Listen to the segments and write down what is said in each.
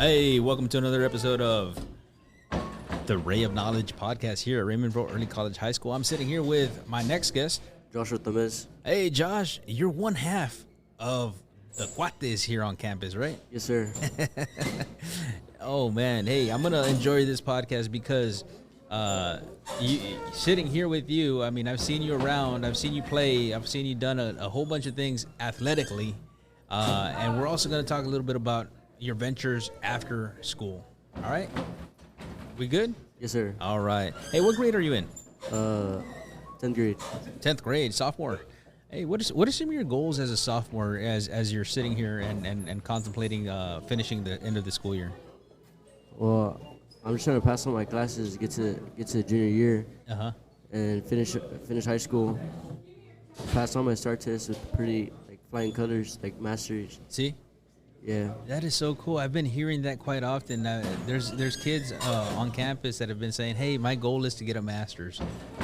Hey, welcome to another episode of the Ray of Knowledge podcast here at Raymondville Early College High School. I'm sitting here with my next guest, Joshua Tamez. Hey, Josh, you're one half of the Cuates here on campus, right? Yes, sir. Oh, man. Hey, I'm going to enjoy this podcast because sitting here with you, I mean, I've seen you around. I've seen you play. I've seen you done a whole bunch of things athletically. And we're also going to talk a little bit about your ventures after school. All right? We good? Yes, sir. All right. Hey, what grade are you in? 10th grade. 10th grade, sophomore. Hey, what are some of your goals as a sophomore as you're sitting here and contemplating finishing the end of the school year? Well, I'm just trying to pass all my classes, get to the junior year, and finish high school. Pass all my STAR tests with pretty flying colors, masteries. See? Yeah. That is so cool. I've been hearing that quite often. There's kids on campus that have been saying, hey, my goal is to get a master's.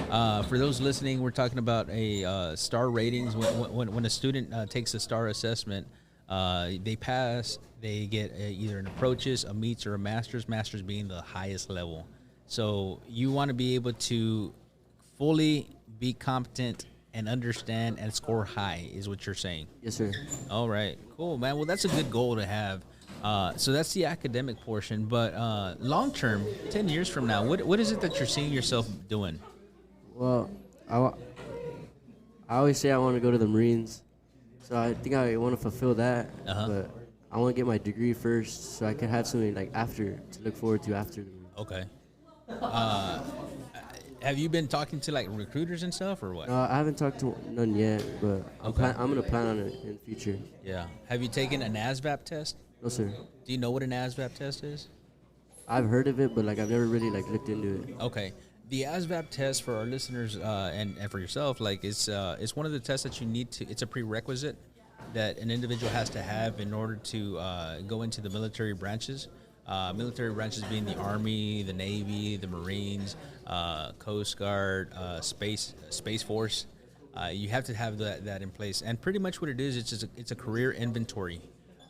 For those listening, we're talking about a STAR ratings. When a student takes a STAR assessment, they pass, they get either an approaches, a meets, or a master's being the highest level. So you want to be able to fully be competent and understand and score high is what you're saying. Yes, sir. All right, cool, man. Well, that's a good goal to have. So that's the academic portion. But long term, 10 years from now, what is it that you're seeing yourself doing? Well, I always say I want to go to the Marines, so I think I want to fulfill that. But I want to get my degree first, so I can have something after to look forward to after the Marines. Okay. Have you been talking to recruiters and stuff or what? I haven't talked to none yet, but I'm gonna plan on it in the future. Yeah. Have you taken a NASVAP test? No, sir. Do you know what a NASVAP test is? I've heard of it, but I've never really looked into it. Okay. The ASVAB test for our listeners and for yourself, it's one of the tests that you need to. It's a prerequisite that an individual has to have in order to go into the military branches. Military branches being the Army, the Navy, the Marines, Coast Guard, Space Force. You have to have that in place. And pretty much what it is, it's a career inventory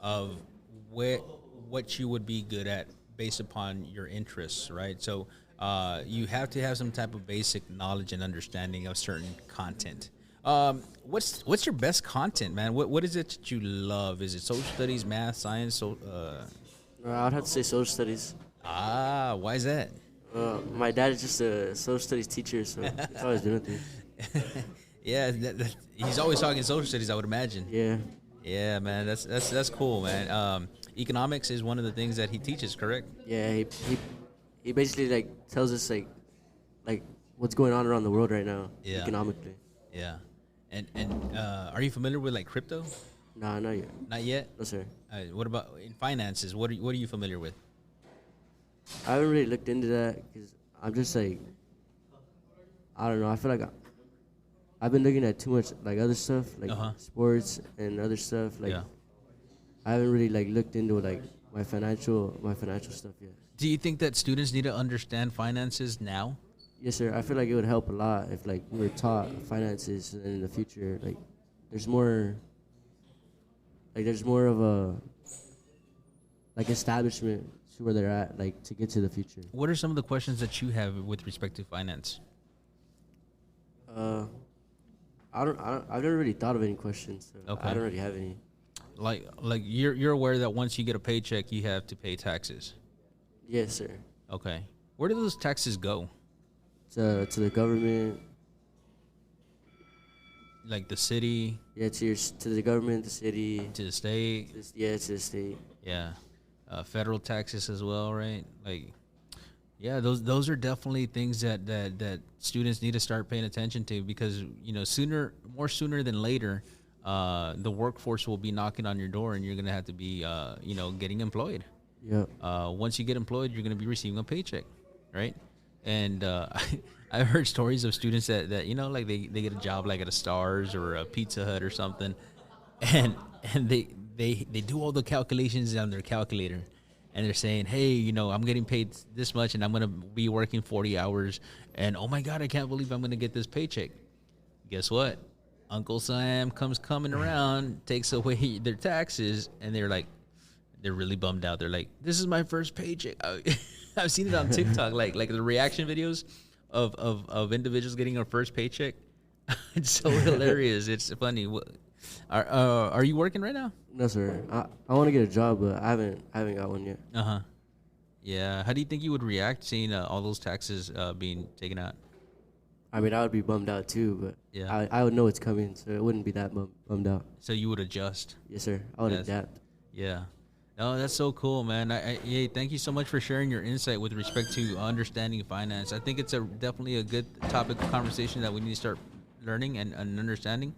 of what you would be good at based upon your interests, right? So you have to have some type of basic knowledge and understanding of certain content. What's your best content, man? What is it that you love? Is it social studies, math, science? I'd have to say social studies. Why is that? My dad is just a social studies teacher, so he's always doing things. Yeah, he's always talking social studies, I would imagine. Yeah. Yeah, man, that's cool, man. Economics is one of the things that he teaches, correct? Yeah, he basically tells us what's going on around the world right now, economically. Yeah. And are you familiar with crypto? Nah, not yet. Not yet? No, sir. What about in finances? What are you familiar with? I haven't really looked into that because I'm just I don't know. I feel like I've been looking at too much other stuff, sports and other stuff. I haven't really looked into my financial stuff yet. Do you think that students need to understand finances now? Yes, sir. I feel like it would help a lot if we were taught finances, and in the future there's more. There's more of a establishment to where they're at, to get to the future. What are some of the questions that you have with respect to finance? I've never really thought of any questions. So Okay. I don't really have any. You're aware that once you get a paycheck, you have to pay taxes. Yes, sir. Okay. Where do those taxes go? To the government. The city? Yeah, to the government, the city. To the state? To the state. Yeah. Federal taxes as well, right? Those are definitely things that students need to start paying attention to because, sooner than later, the workforce will be knocking on your door and you're going to have to be, getting employed. Yeah. Once you get employed, you're going to be receiving a paycheck, right? And I've heard stories of students that they get a job at a Stars or a Pizza Hut or something, and they do all the calculations on their calculator, and they're saying, hey, I'm getting paid this much, and I'm going to be working 40 hours, and oh my God, I can't believe I'm going to get this paycheck. Guess what? Uncle Sam comes coming around, takes away their taxes, and they're like, They're really bummed out. They're like, "This is my first paycheck." I've seen it on TikTok, like the reaction videos of individuals getting their first paycheck. It's so hilarious. It's funny. Are you working right now? No, sir. I want to get a job, but I haven't got one yet. Yeah. How do you think you would react seeing all those taxes being taken out? I mean, I would be bummed out too, but Yeah. I would know it's coming, so it wouldn't be that bummed out. So you would adjust. Yes, sir. I would Yes. adapt. Yeah. No, that's so cool, man. Hey, thank you so much for sharing your insight with respect to understanding finance. I think it's definitely a good topic of conversation that we need to start learning and understanding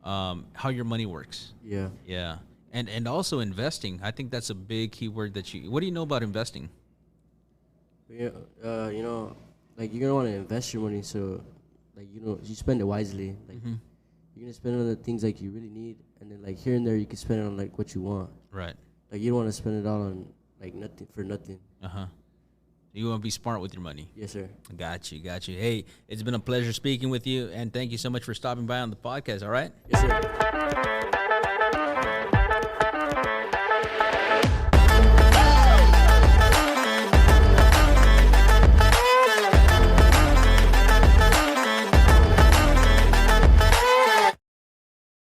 how your money works. Yeah. Yeah. And also investing. I think that's a big keyword what do you know about investing? Yeah. You know, like you're gonna want to invest your money, so like you spend it wisely. Like you're gonna spend it on the things like you really need, and then like here and there you can spend it on like what you want. Right. Like you don't want to spend it all on like nothing for nothing. You want to be smart with your money. Yes, sir. Got you. Hey, it's been a pleasure speaking with you, and thank you so much for stopping by on the podcast. All right. Yes, sir.